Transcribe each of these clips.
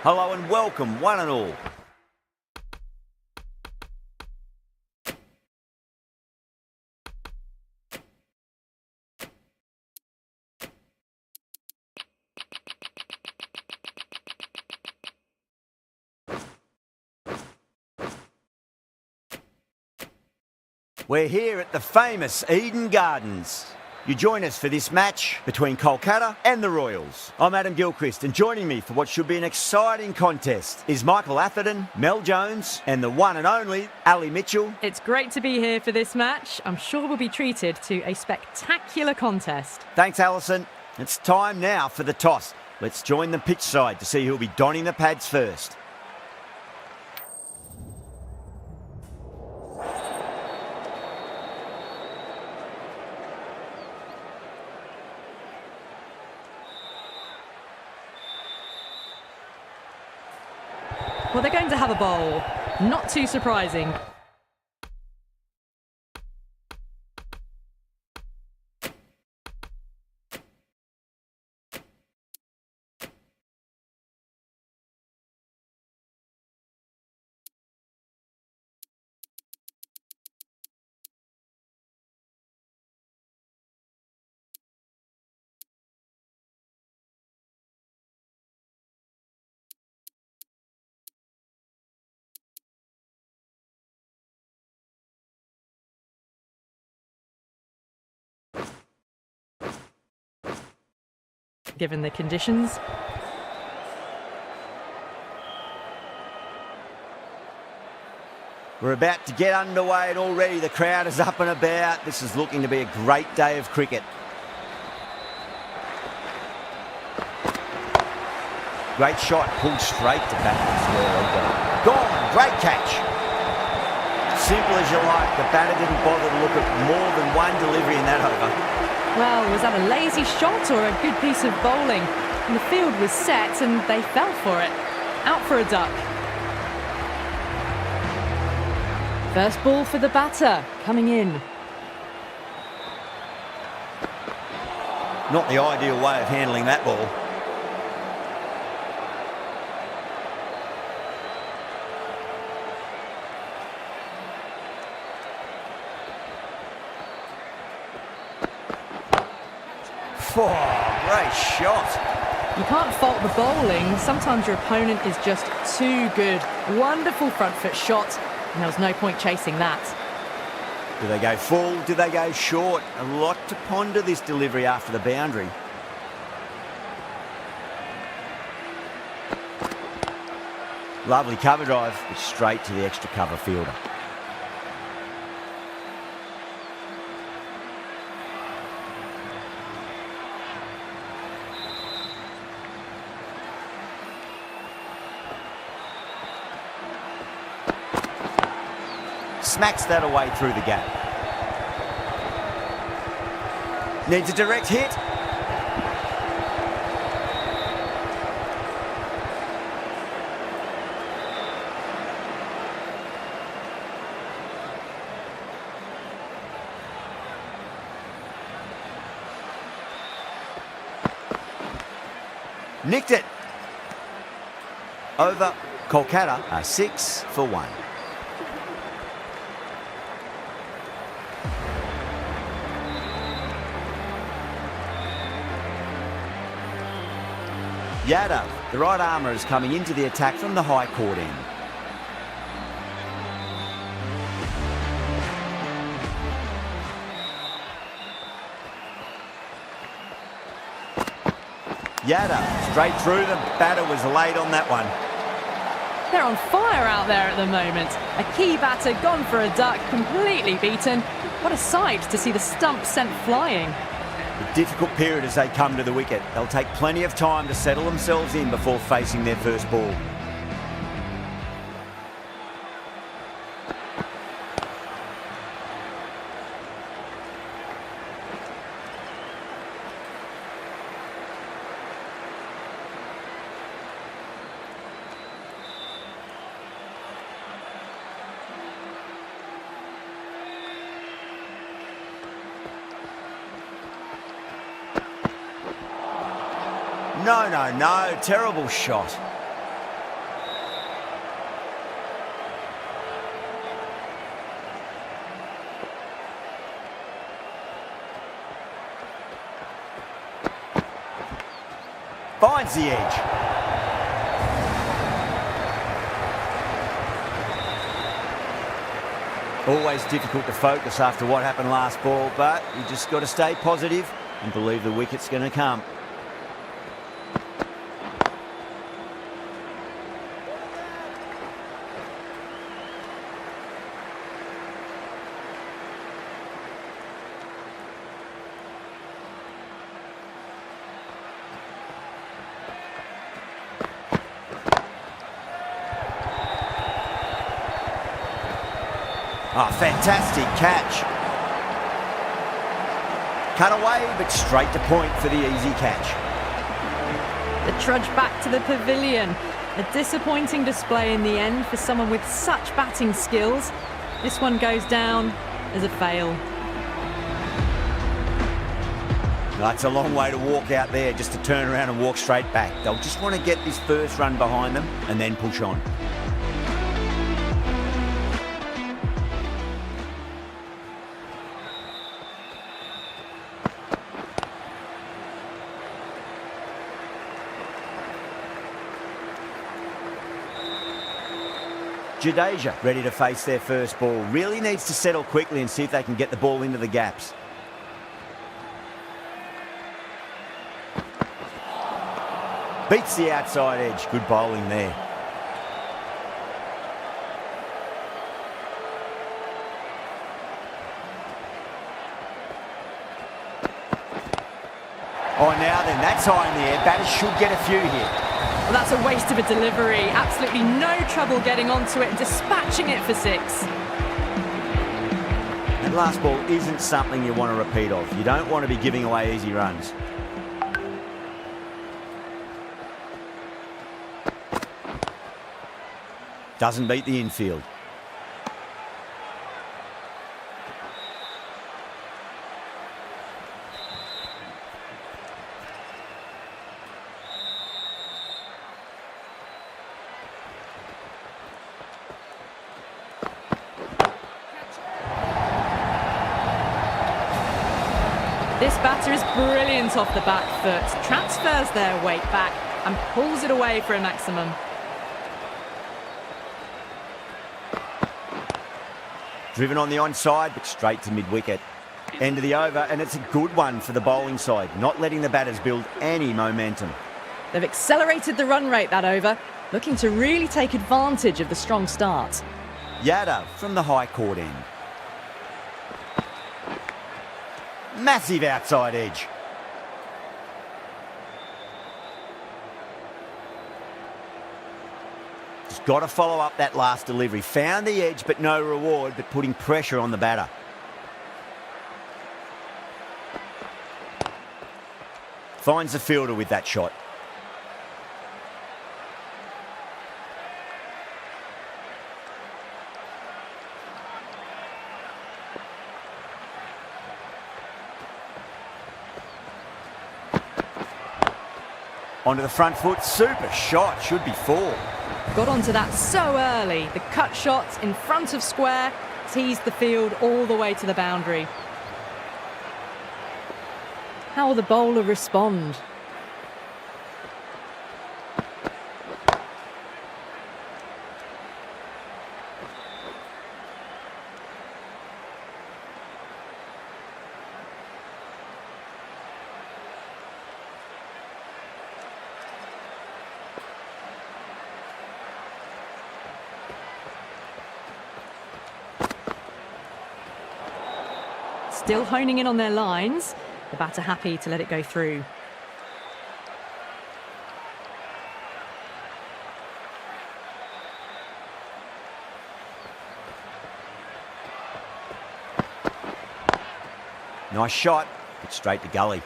Hello and welcome, one and all. We're here at the famous Eden Gardens. You join us for this match between Kolkata and the Royals. I'm Adam Gilchrist, and joining me for what should be an exciting contest is Michael Atherton, Mel Jones and the one and only Ali Mitchell. It's great to be here for this match. I'm sure we'll be treated to a spectacular contest. Thanks, Alison. It's time now for the toss. Let's join the pitch side to see who'll be donning the pads first. Well, they're going to have a bowl. Not too surprising. Given the conditions. We're about to get underway and already the crowd is up and about. This is looking to be a great day of cricket. Great shot, pulled straight to back. Gone, great catch. Simple as you like, the batter didn't bother to look at more than one delivery in that over. Well, was that a lazy shot or a good piece of bowling? And the field was set and they fell for it. Out for a duck. First ball for the batter, coming in. Not the ideal way of handling that ball. Oh, great shot. You can't fault the bowling. Sometimes your opponent is just too good. Wonderful front foot shot, and there was no point chasing that. Do they go full? Do they go short? A lot to ponder this delivery after the boundary. Lovely cover drive, but straight to the extra cover fielder. Smacks that away through the gap. Needs a direct hit. Nicked it. Over Kolkata are 6 for 1. Yadav, the right armour, is coming into the attack from the high court end. Yadav, straight through, the batter was late on that one. They're on fire out there at the moment. A key batter gone for a duck, completely beaten. What a sight to see the stump sent flying. A difficult period as they come to the wicket. They'll take plenty of time to settle themselves in before facing their first ball. No, terrible shot. Finds the edge. Always difficult to focus after what happened last ball, but you just got to stay positive and believe the wicket's going to come. Oh, fantastic catch. Cut away, but straight to point for the easy catch. The trudge back to the pavilion. A disappointing display in the end for someone with such batting skills. This one goes down as a fail. That's a long way to walk out there just to turn around and walk straight back. They'll just want to get this first run behind them and then push on. Jadeja ready to face their first ball. Really needs to settle quickly and see if they can get the ball into the gaps. Beats the outside edge. Good bowling there. Oh, now then, that's high in the air. Batters should get a few here. Well, that's a waste of a delivery. Absolutely no trouble getting onto it and dispatching it for 6. That last ball isn't something you want to repeat of. You don't want to be giving away easy runs. Doesn't beat the infield. This batter is brilliant off the back foot, transfers their weight back and pulls it away for a maximum. Driven on the onside, but straight to mid-wicket. End of the over, and it's a good one for the bowling side, not letting the batters build any momentum. They've accelerated the run rate that over, looking to really take advantage of the strong start. Yadav from the high court end. Massive outside edge. Just got to follow up that last delivery. Found the edge, but no reward, but putting pressure on the batter. Finds the fielder with that shot. Onto the front foot, super shot, should be 4. Got onto that so early. The cut shot in front of square, teased the field all the way to the boundary. How will the bowler respond? Still honing in on their lines. The batter happy to let it go through. Nice shot, but straight to gully.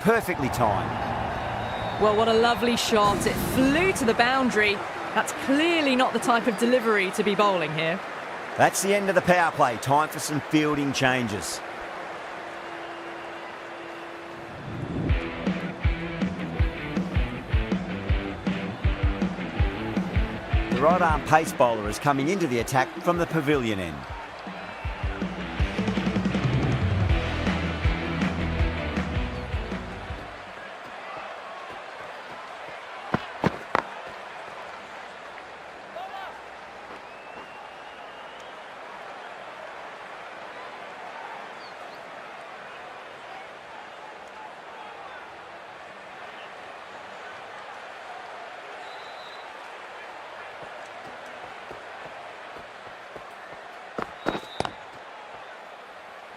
Perfectly timed. Well, what a lovely shot. It flew to the boundary. That's clearly not the type of delivery to be bowling here. That's the end of the power play. Time for some fielding changes. The right-arm pace bowler is coming into the attack from the pavilion end.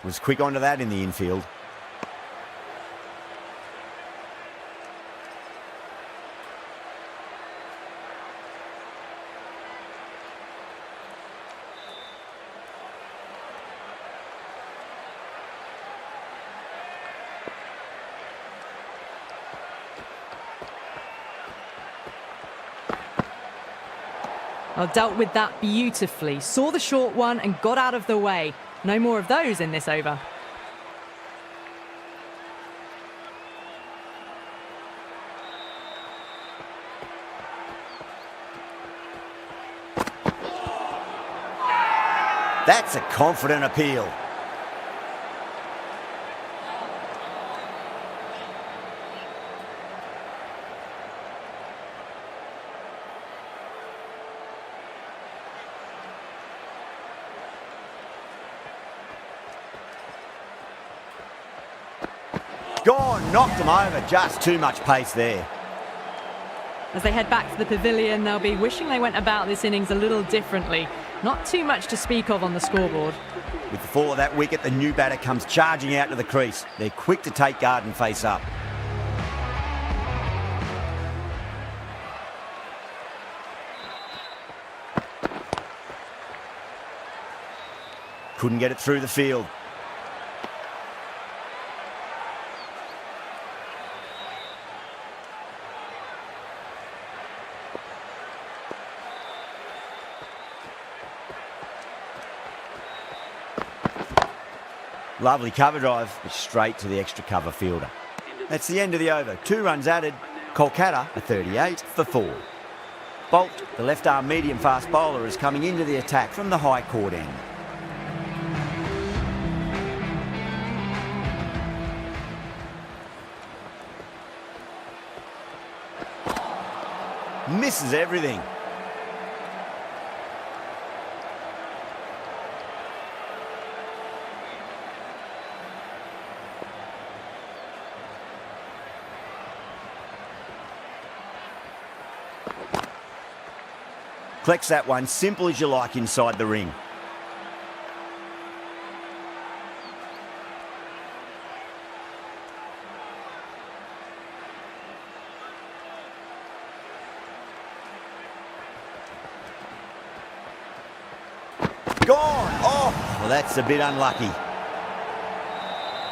Was quick onto that in the infield. Well, dealt with that beautifully. Saw the short one and got out of the way. No more of those in this over. That's a confident appeal. Gone, knocked them over, just too much pace there. As they head back to the pavilion, they'll be wishing they went about this innings a little differently. Not too much to speak of on the scoreboard. With the fall of that wicket, the new batter comes charging out to the crease. They're quick to take guard and face up. Couldn't get it through the field. Lovely cover drive, but straight to the extra cover fielder. That's the end of the over. 2 runs added. Kolkata are 38 for 4. Bolt, the left-arm medium-fast bowler, is coming into the attack from the high court end. Misses everything. Collects that one, simple as you like, inside the ring. Gone! Oh, well, that's a bit unlucky.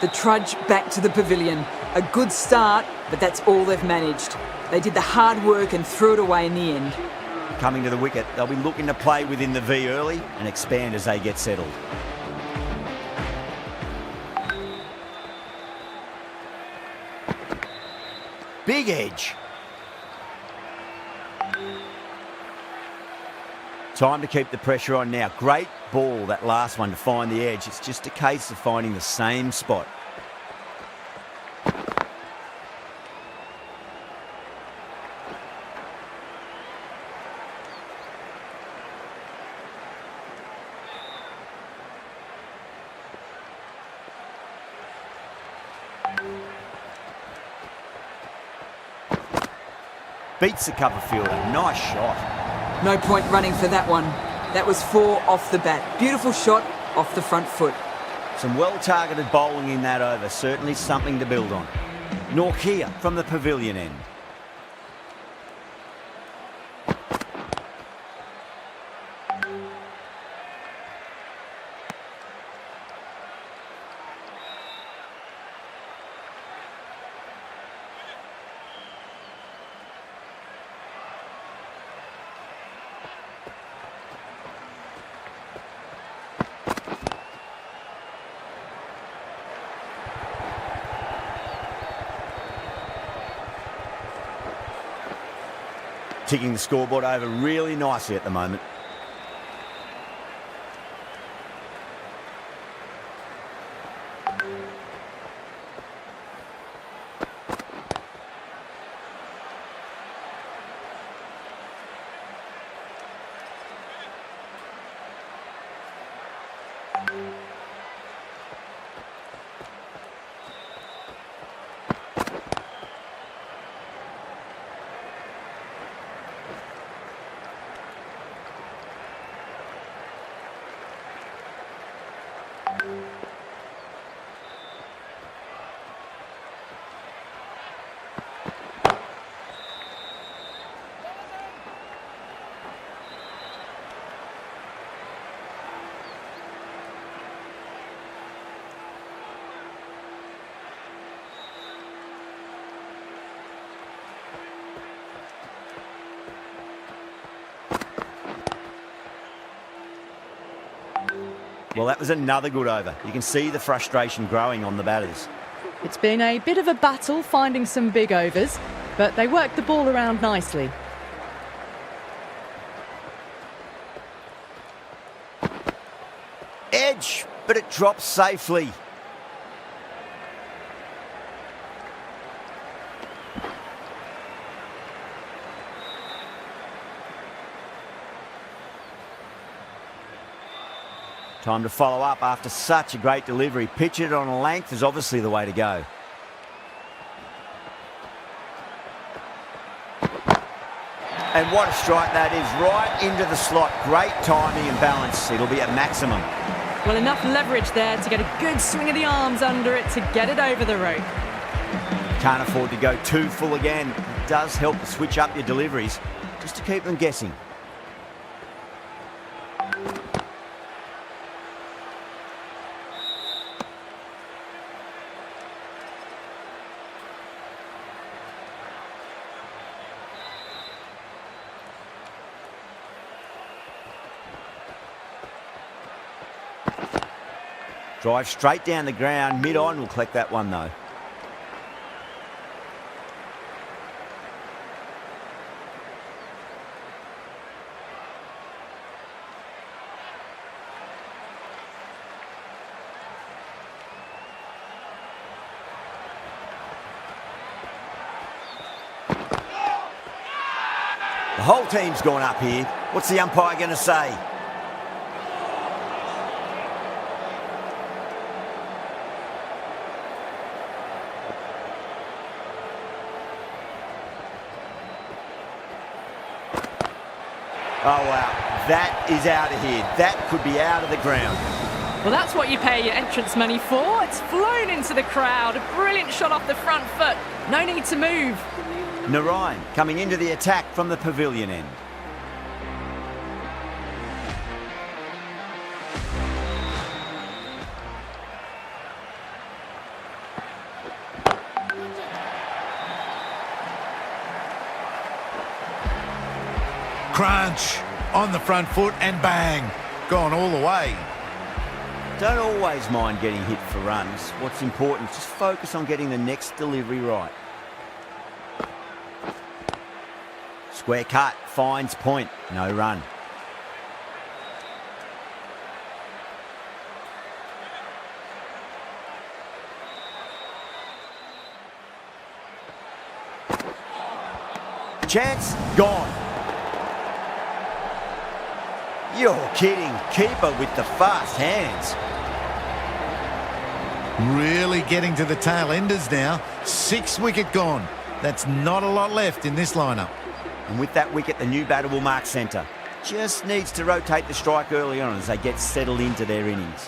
The trudge back to the pavilion. A good start, but that's all they've managed. They did the hard work and threw it away in the end. Coming to the wicket, they'll be looking to play within the V early and expand as they get settled. Big edge. Time to keep the pressure on now. Great ball, that last one, to find the edge. It's just a case of finding the same spot. Beats the cover fielder. Nice shot. No point running for that one. That was 4 off the bat. Beautiful shot off the front foot. Some well-targeted bowling in that over. Certainly something to build on. Norkia from the pavilion end. ticking the scoreboard over really nicely at the moment. Well, that was another good over. You can see the frustration growing on the batters. It's been a bit of a battle finding some big overs, but they worked the ball around nicely. Edge, but it drops safely. Time to follow up after such a great delivery. Pitch it on a length is obviously the way to go. And what a strike that is, right into the slot. Great timing and balance. It'll be at maximum. Well, enough leverage there to get a good swing of the arms under it to get it over the rope. Can't afford to go too full again. It does help to switch up your deliveries just to keep them guessing. Drive straight down the ground, mid-on will collect that one though. The whole team's gone up here. What's the umpire going to say? Oh, wow. That is out of here. That could be out of the ground. Well, that's what you pay your entrance money for. It's flown into the crowd. A brilliant shot off the front foot. No need to move. Narayan coming into the attack from the pavilion end. Crunch on the front foot and bang, gone all the way. Don't always mind getting hit for runs. What's important is just focus on getting the next delivery right. Square cut, finds point, no run. Chance, gone. You're kidding. Keeper with the fast hands. Really getting to the tail enders now. 6 wicket gone. That's not a lot left in this lineup. And with that wicket, the new batter will mark centre. Just needs to rotate the strike early on as they get settled into their innings.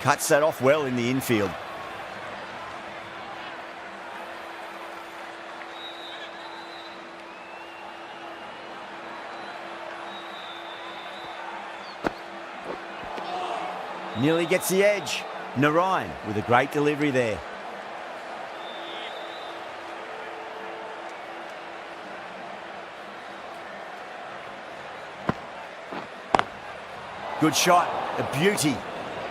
Cuts that off well in the infield. Nearly gets the edge. Narayan with a great delivery there. Good shot, a beauty.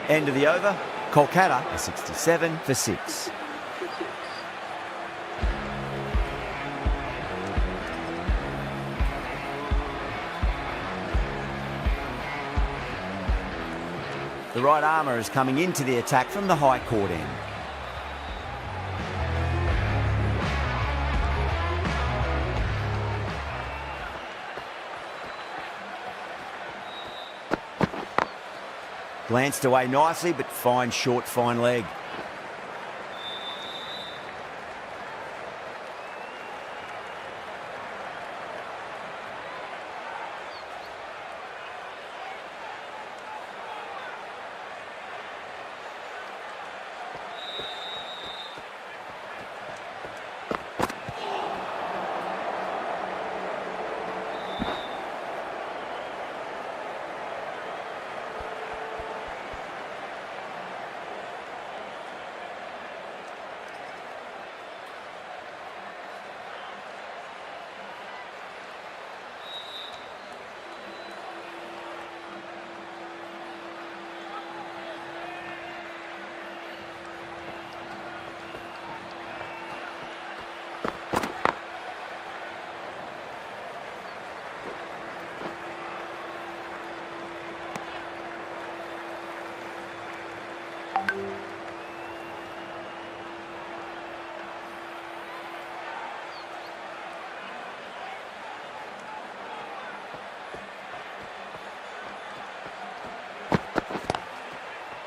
End of the over. Kolkata are 67 for 6. The right armour is coming into the attack from the high court end. Glanced away nicely, but fine short, fine leg.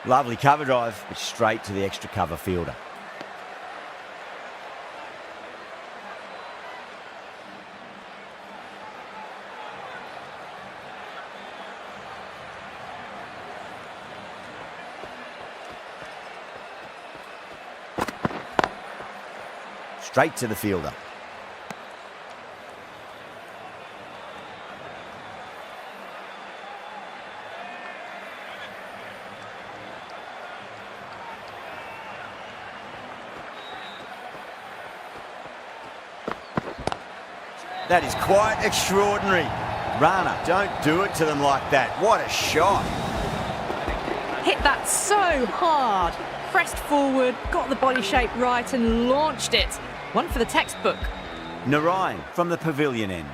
Lovely cover drive, but straight to the extra cover fielder. Straight to the fielder. That is quite extraordinary. Rana, don't do it to them like that. What a shot. Hit that so hard. Pressed forward, got the body shape right and launched it. One for the textbook. Narayan from the pavilion end.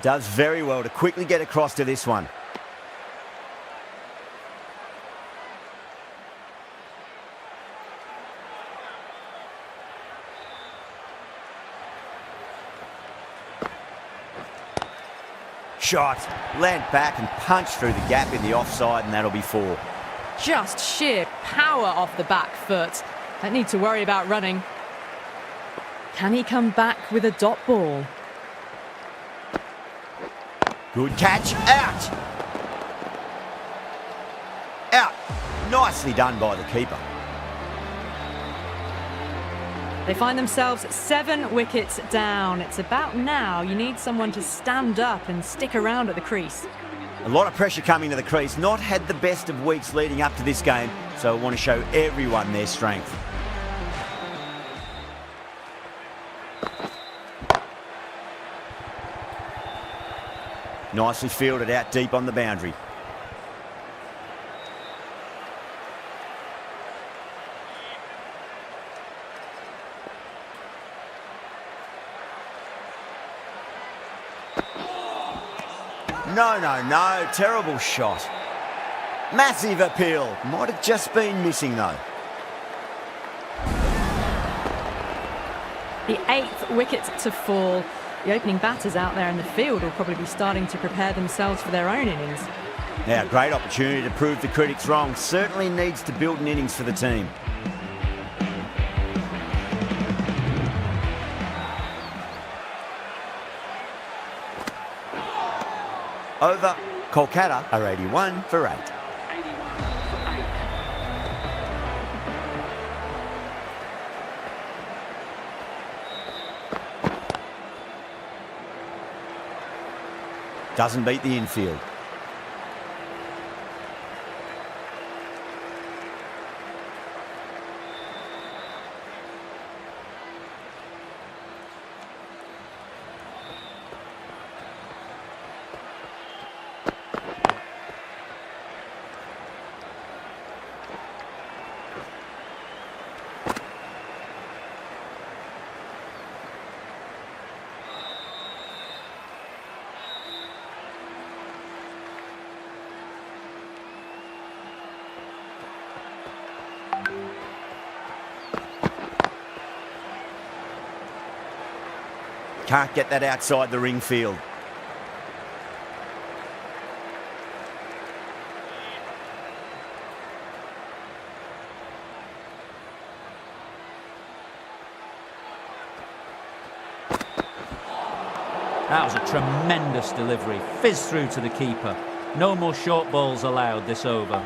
Does very well to quickly get across to this one. Shot, land back and punch through the gap in the offside, and that'll be 4. Just sheer power off the back foot. Don't need to worry about running. Can he come back with a dot ball? Good catch, out! Out, nicely done by the keeper. They find themselves 7 wickets down. It's about now you need someone to stand up and stick around at the crease. A lot of pressure coming to the crease. Not had the best of weeks leading up to this game, so I want to show everyone their strength. Nicely fielded out deep on the boundary. No, terrible shot. Massive appeal. Might have just been missing though. The 8th wicket to fall. The opening batters out there in the field will probably be starting to prepare themselves for their own innings. Now, great opportunity to prove the critics wrong. Certainly needs to build an innings for the team. Over. Kolkata are 81 for 8. Doesn't beat the infield. Can't get that outside the ring field. That was a tremendous delivery. Fizzed through to the keeper. No more short balls allowed this over.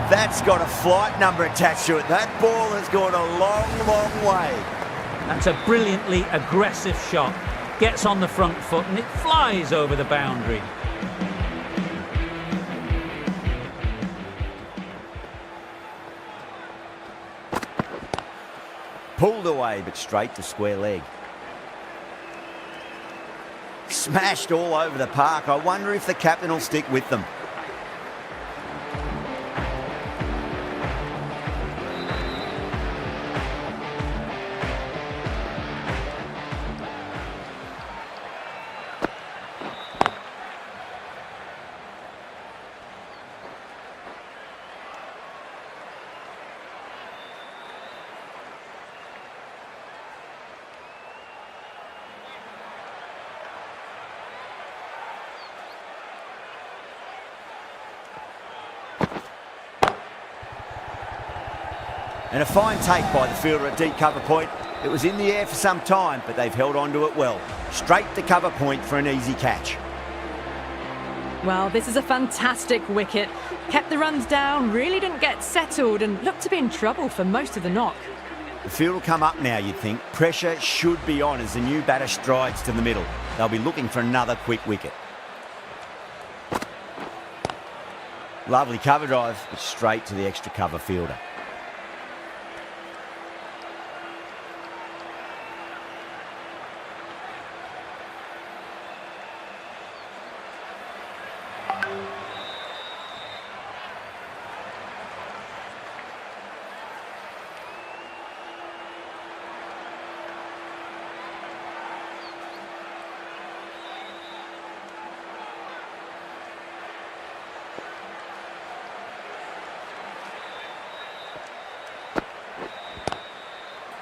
That's got a flight number attached to it. That ball has gone a long, long way. That's a brilliantly aggressive shot. Gets on the front foot and it flies over the boundary. Pulled away, but straight to square leg. Smashed all over the park. I wonder if the captain will stick with them. And a fine take by the fielder at deep cover point. It was in the air for some time, but they've held on to it well. Straight to cover point for an easy catch. Well, this is a fantastic wicket. Kept the runs down, really didn't get settled and looked to be in trouble for most of the knock. The field will come up now, you'd think. Pressure should be on as the new batter strides to the middle. They'll be looking for another quick wicket. Lovely cover drive, but straight to the extra cover fielder.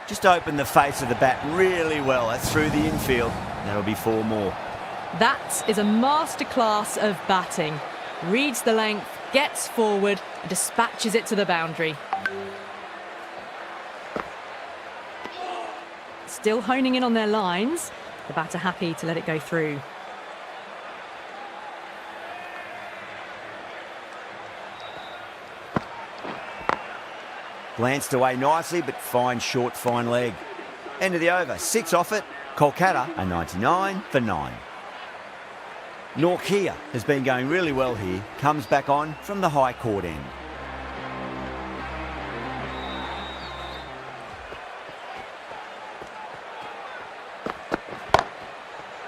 Just opened the face of the bat really well. That's through the infield. That'll be 4 more. That is a masterclass of batting. Reads the length, gets forward, and dispatches it to the boundary. Still honing in on their lines. The batter happy to let it go through. Glanced away nicely, but fine short, fine leg. End of the over. 6 off it. Kolkata a 99 for 9. Norkia has been going really well here. Comes back on from the high court end.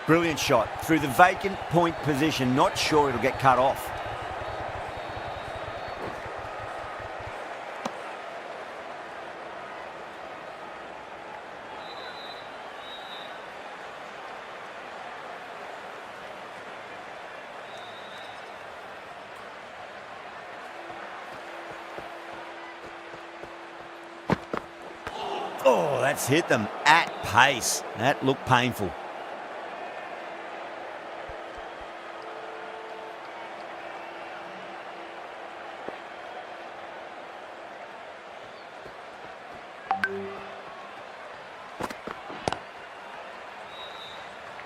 Brilliant shot through the vacant point position. Not sure it'll get cut off. Oh, that's hit them at pace. That looked painful.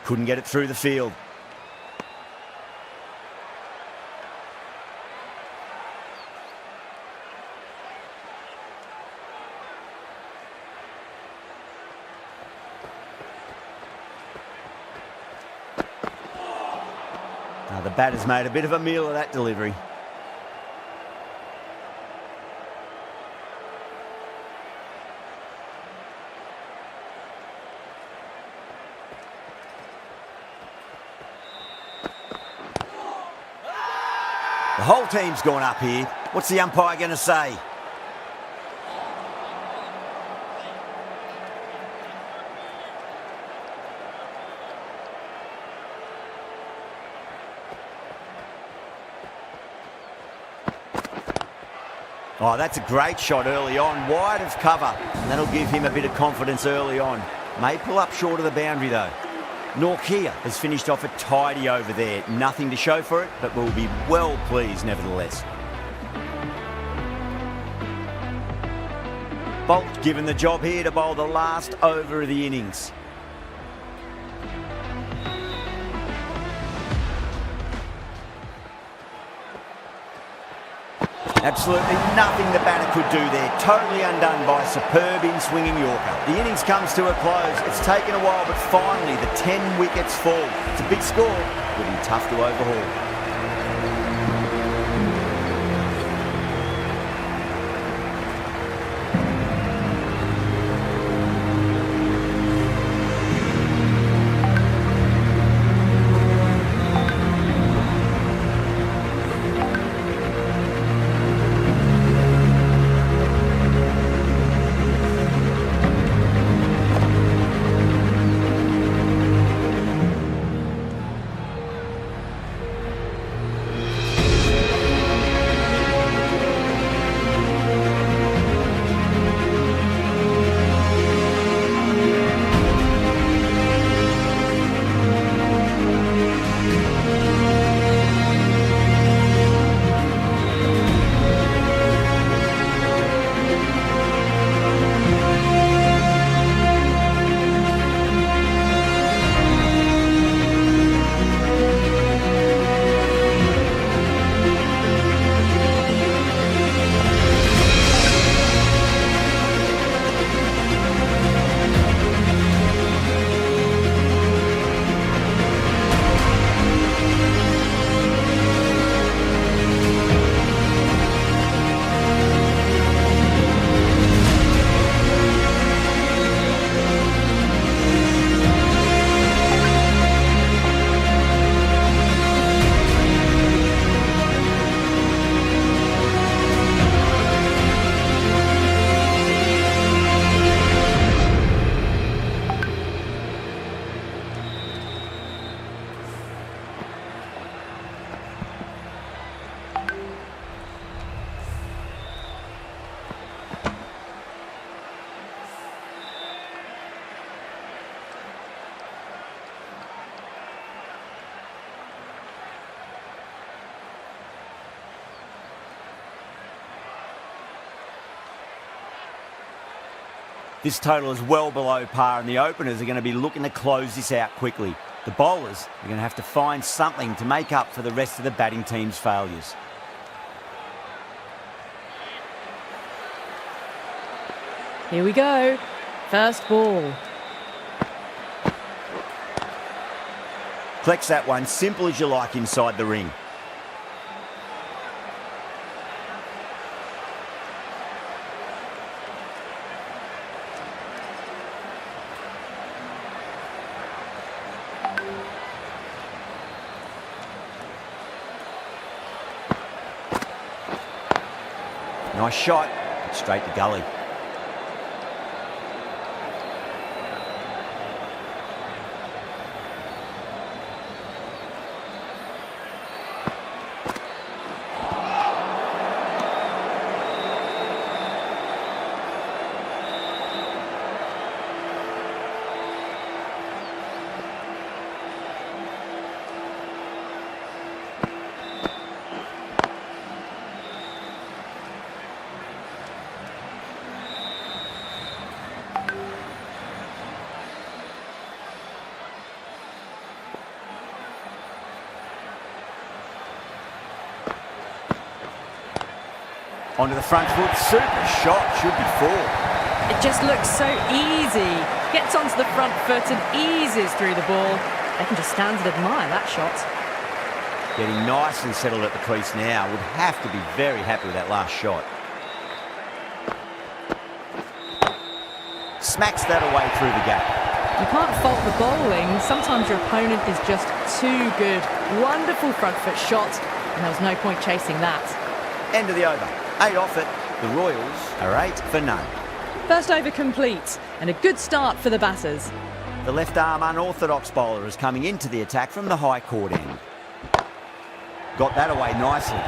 Couldn't get it through the field. Now the batter's made a bit of a meal of that delivery. The whole team's gone up here. What's the umpire going to say? Oh, that's a great shot early on, wide of cover. And that'll give him a bit of confidence early on. May pull up short of the boundary though. Norkia has finished off a tidy over there. Nothing to show for it, but will be well pleased nevertheless. Bolt given the job here to bowl the last over of the innings. Absolutely nothing the batter could do there. Totally undone by a superb in-swinging Yorker. The innings comes to a close. It's taken a while, but finally the 10 wickets fall. It's a big score. Will be tough to overhaul. This total is well below par and the openers are going to be looking to close this out quickly. The bowlers are going to have to find something to make up for the rest of the batting team's failures. Here we go. First ball. Collects that one, simple as you like inside the ring. Nice shot, straight to gully. Onto the front foot, super shot, should be four. It just looks so easy. Gets onto the front foot and eases through the ball. They can just stand and admire that shot. Getting nice and settled at the crease now. Would have to be very happy with that last shot. Smacks that away through the gap. You can't fault the bowling. Sometimes your opponent is just too good. Wonderful front foot shot. and there was no point chasing that. End of the over. 8 off it. The Royals are 8 for none. First over complete, and a good start for the batters. The left-arm unorthodox bowler is coming into the attack from the high court end. Got that away nicely.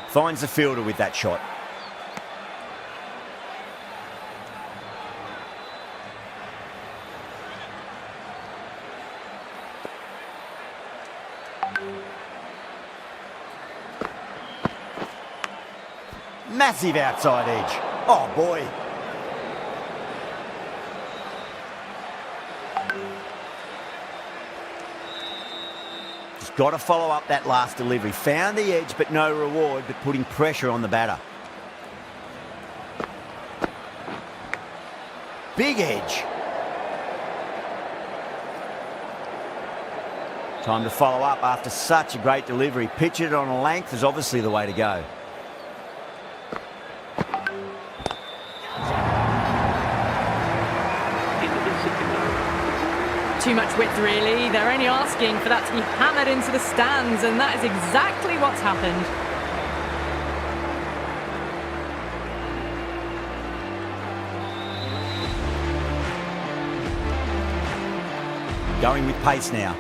Finds the fielder with that shot. Massive outside edge. Oh boy. Got to follow up that last delivery. Found the edge, but no reward, but putting pressure on the batter. Big edge. Time to follow up after such a great delivery. Pitch it on a length is obviously the way to go. Too much width, really. They're only asking for that to be hammered into the stands, and that is exactly what's happened. Going with pace now.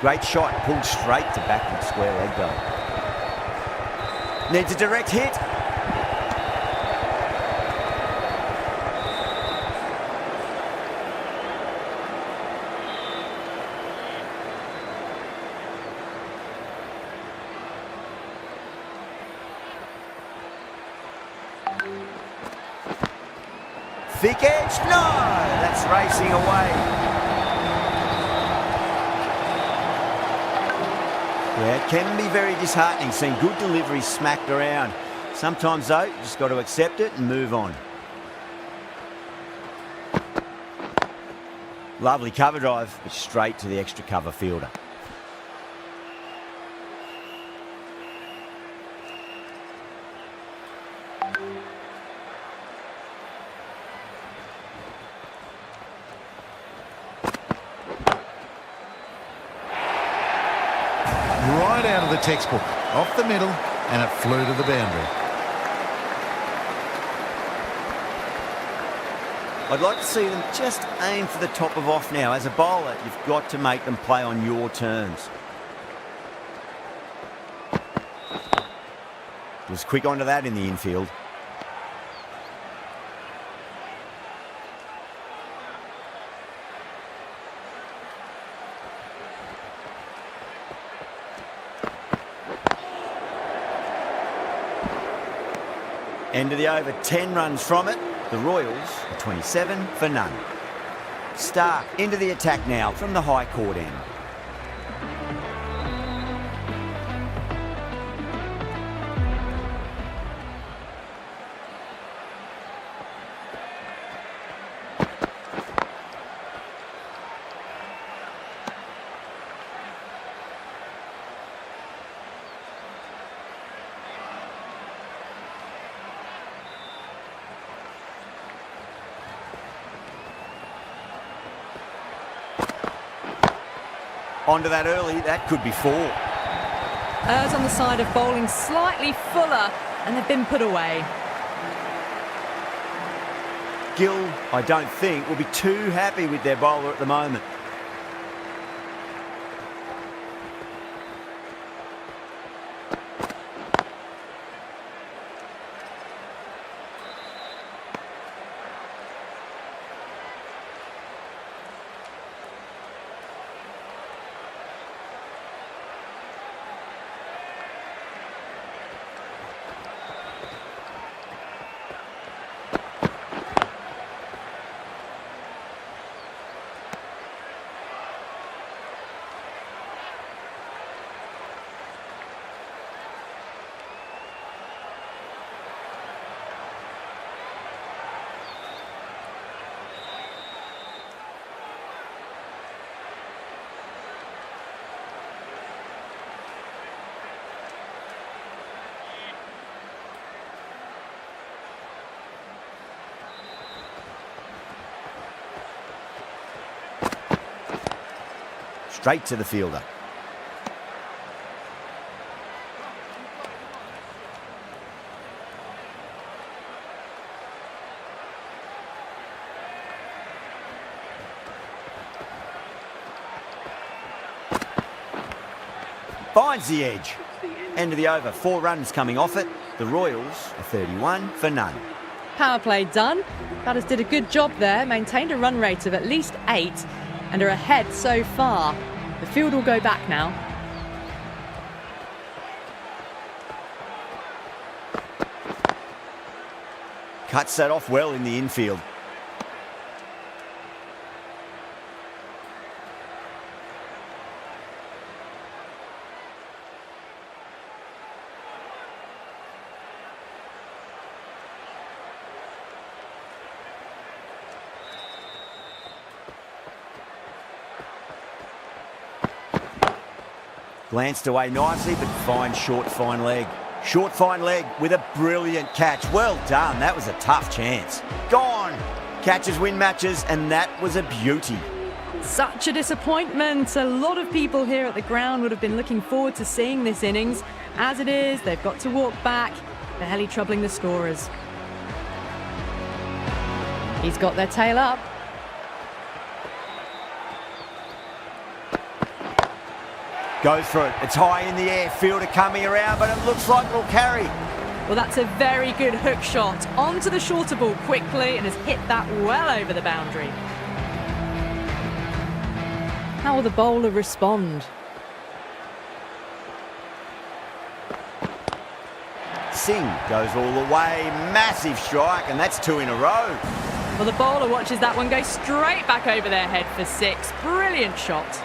Great shot, pulled straight to backward square leg goal. Needs a direct hit. Thick edge, no! That's racing away. Yeah, it can be very disheartening seeing good deliveries smacked around. Sometimes, though, you just got to accept it and move on. Lovely cover drive, but straight to the extra cover fielder. Right out of the textbook, off the middle, and it flew to the boundary. I'd like to see them just aim for the top of off now. As a bowler, you've got to make them play on your terms. Was quick onto that in the infield. End of the over, 10 runs from it. The Royals are 27 for none. Stark into the attack now from the high court end. Onto that early, that could be 4. Errs on the side of bowling slightly fuller, and they've been put away. Gill, I don't think, will be too happy with their bowler at the moment. straight to the fielder. Finds the edge. End of the over. 4 runs coming off it. The Royals are 31 for none. Power play done. Batters did a good job there, maintained a run rate of at least 8 and are ahead so far. The field will go back now. Cuts that off well in the infield. Glanced away nicely, but fine short, fine leg. Short, fine leg with a brilliant catch. Well done. That was a tough chance. Gone. Catches win matches, and that was a beauty. Such a disappointment. A lot of people here at the ground would have been looking forward to seeing this innings. As it is, they've got to walk back, barely troubling the scorers. He's got their tail up. Goes for it. It's high in the air. Fielder coming around, but it looks like it'll carry. Well, that's a very good hook shot. Onto the shorter ball quickly and has hit that well over the boundary. How will the bowler respond? Singh goes all the way. Massive strike, and that's 2 in a row. Well, the bowler watches that one go straight back over their head for 6. Brilliant shot.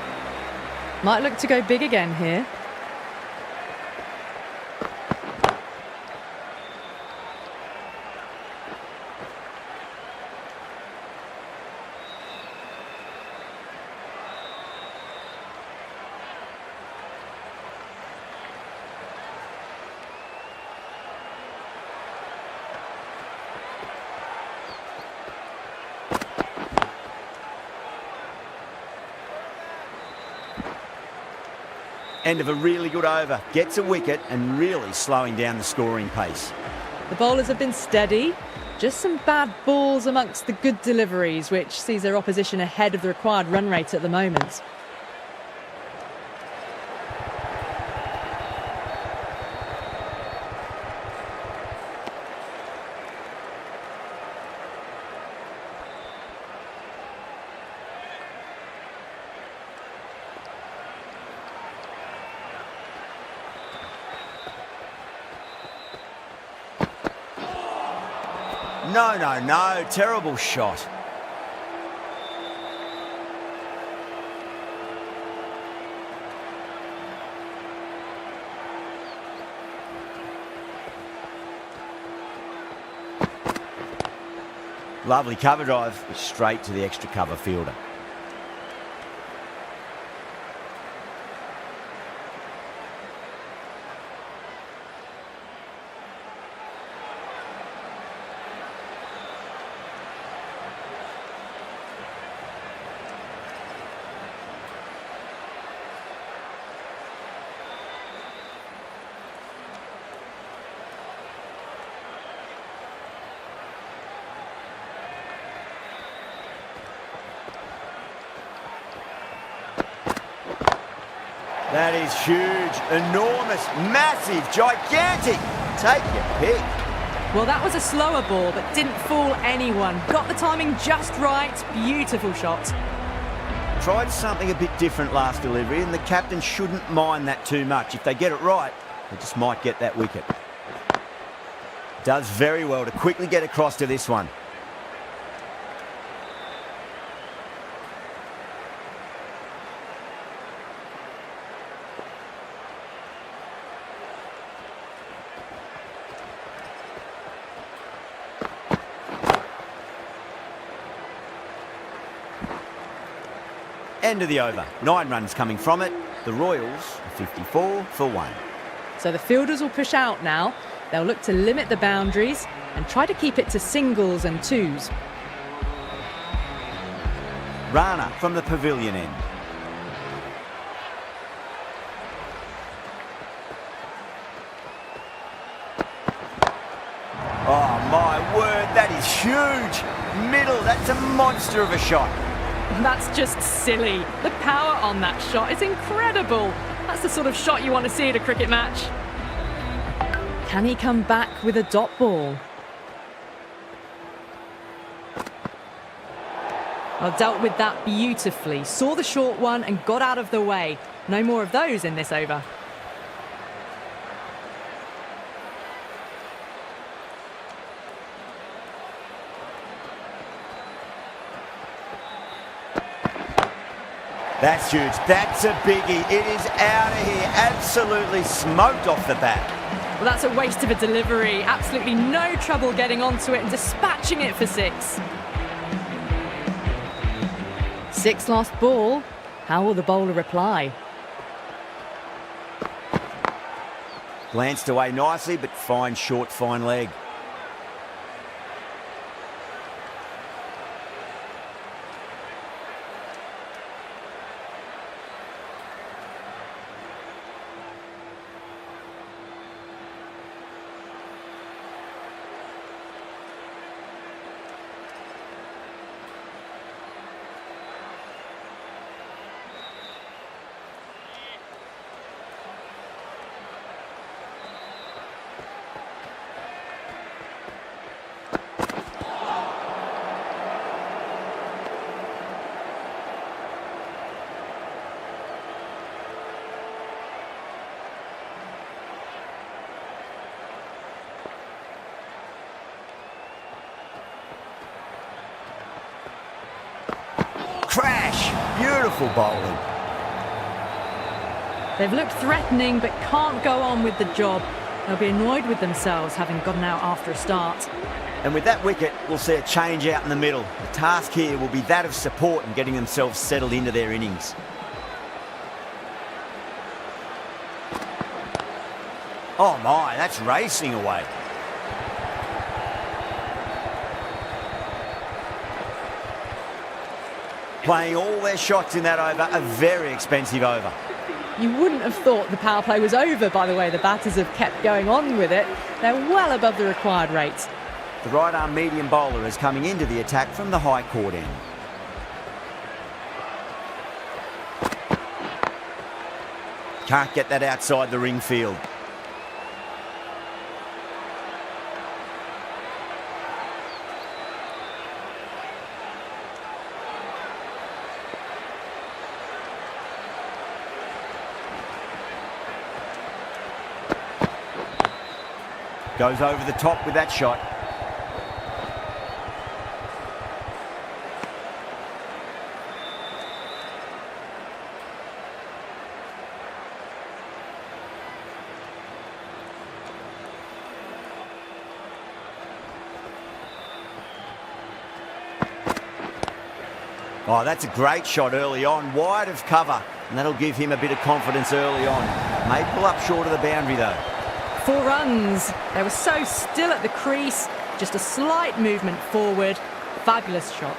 Might look to go big again here. End of a really good over. Gets a wicket and really slowing down the scoring pace. The bowlers have been steady. Just some bad balls amongst the good deliveries, which sees their opposition ahead of the required run rate at the moment. No. Terrible shot. Lovely cover drive, straight to the extra cover fielder. That is huge, enormous, massive, gigantic. Take your pick. Well, that was a slower ball, but didn't fool anyone. Got the timing just right. Beautiful shot. Tried something a bit different last delivery, and the captain shouldn't mind that too much. If they get it right, they just might get that wicket. Does very well to quickly get across to this one. End of the over. 9 runs coming from it. The Royals are 54 for 1. So the fielders will push out now. They'll look to limit the boundaries and try to keep it to singles and 2s. Rana from the pavilion end. That is huge. Middle, that's a monster of a shot. That's just silly. The power on that shot is incredible. That's the sort of shot you want to see at a cricket match. Can he come back with a dot ball? Well, dealt with that beautifully. Saw the short one and got out of the way. No more of those in this over. That's huge. That's a biggie. It is out of here. Absolutely smoked off the bat. Well, that's a waste of a delivery. Absolutely no trouble getting onto it and dispatching it for 6. 6 lost ball. How will the bowler reply? Glanced away nicely, but fine short, fine leg. Crash! Beautiful bowling. They've looked threatening but can't go on with the job. They'll be annoyed with themselves having gotten out after a start. And with that wicket, we'll see a change out in the middle. The task here will be that of support and getting themselves settled into their innings. Oh my, that's racing away. Playing all their shots in that over, a very expensive over. You wouldn't have thought the power play was over by the way the batters have kept going on with it. They're well above the required rate. The right-arm medium bowler is coming into the attack from the high court end. Can't get that outside the ring field. Goes over the top with that shot. Oh, that's a great shot early on, wide of cover, and that'll give him a bit of confidence early on. May pull up short of the boundary though. 4 runs. They were so still at the crease. Just a slight movement forward. Fabulous shot.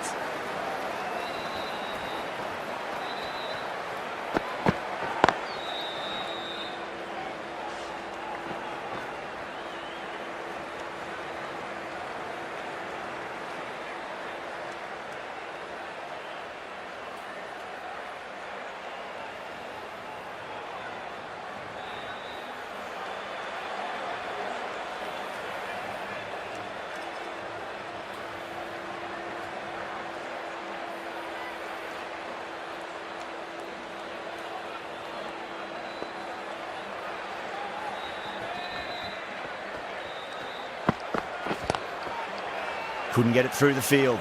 Couldn't get it through the field.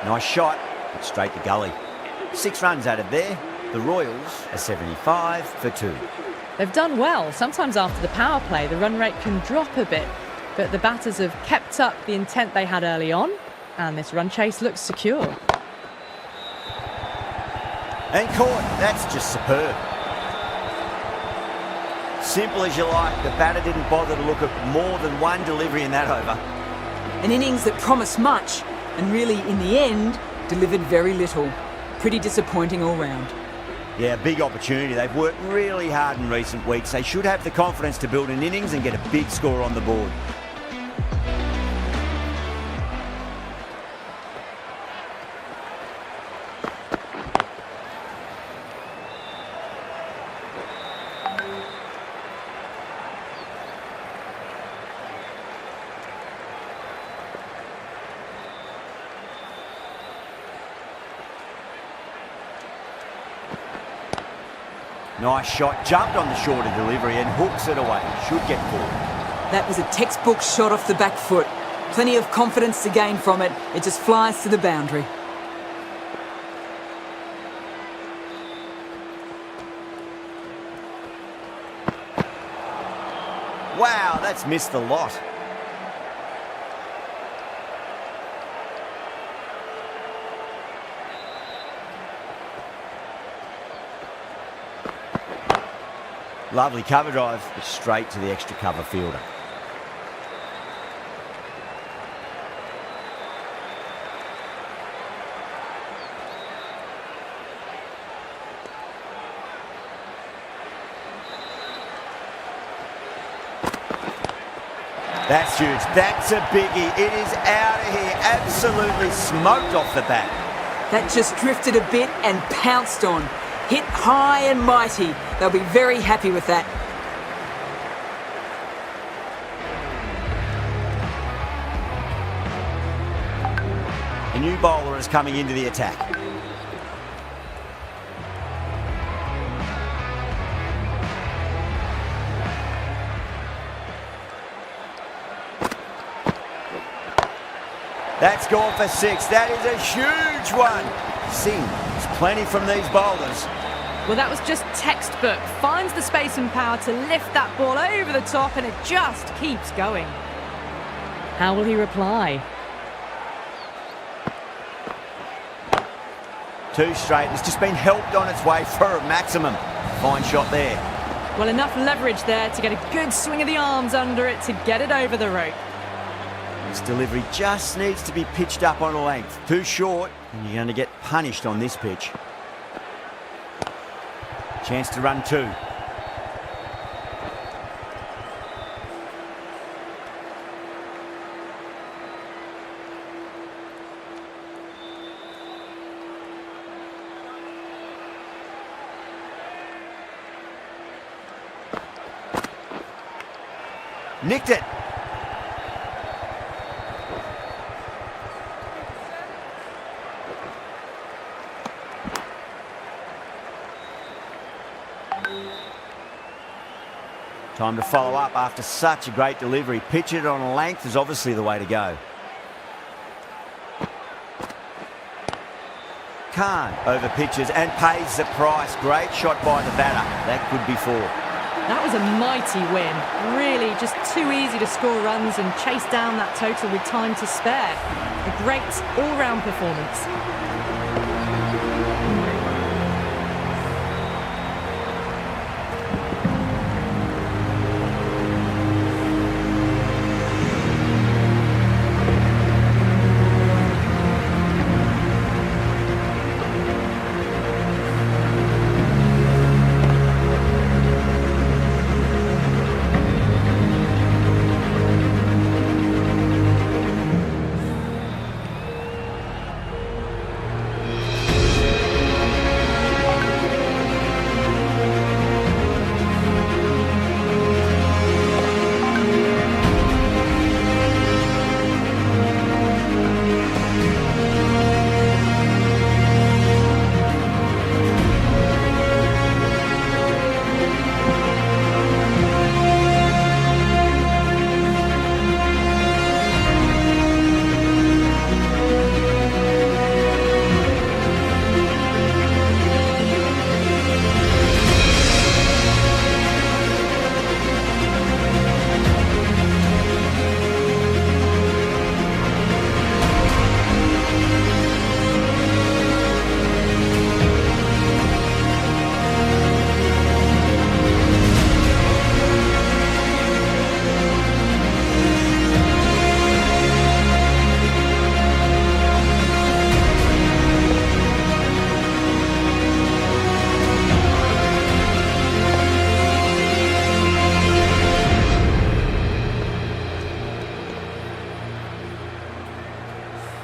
Nice shot, but straight to gully. 6 runs added there. The Royals are 75 for 2. They've done well. Sometimes after the power play, the run rate can drop a bit. But the batters have kept up the intent they had early on, and this run chase looks secure. And caught. That's just superb. Simple as you like. The batter didn't bother to look at more than one delivery in that over. An innings that promised much and really, in the end, delivered very little. Pretty disappointing all round. Yeah, big opportunity. They've worked really hard in recent weeks. They should have the confidence to build an innings and get a big score on the board. Nice shot, jumped on the shorter delivery and hooks it away. Should get forward. That was a textbook shot off the back foot. Plenty of confidence to gain from it. It just flies to the boundary. Wow, that's missed the lot. Lovely cover drive, but straight to the extra cover fielder. That's huge. That's a biggie. It is out of here. Absolutely smoked off the bat. That just drifted a bit and pounced on. Hit high and mighty. They'll be very happy with that. A new bowler is coming into the attack. That's gone for 6. That is a huge one. Singh, there's plenty from these bowlers. Well, that was just textbook. Finds the space and power to lift that ball over the top, and it just keeps going. How will he reply? 2 straight. It's just been helped on its way for a maximum. Fine shot there. Well, enough leverage there to get a good swing of the arms under it to get it over the rope. This delivery just needs to be pitched up on a length. Too short, and you're going to get punished on this pitch. Chance to run 2. Nicked it. Time to follow up after such a great delivery. Pitch it on a length is obviously the way to go. Khan over pitches and pays the price. Great shot by the batter. That could be 4. That was a mighty win. Really just too easy to score runs and chase down that total with time to spare. A great all-round performance.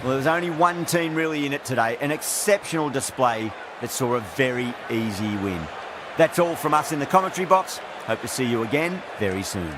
Well, there was only one team really in it today, an exceptional display that saw a very easy win. That's all from us in the commentary box. Hope to see you again very soon.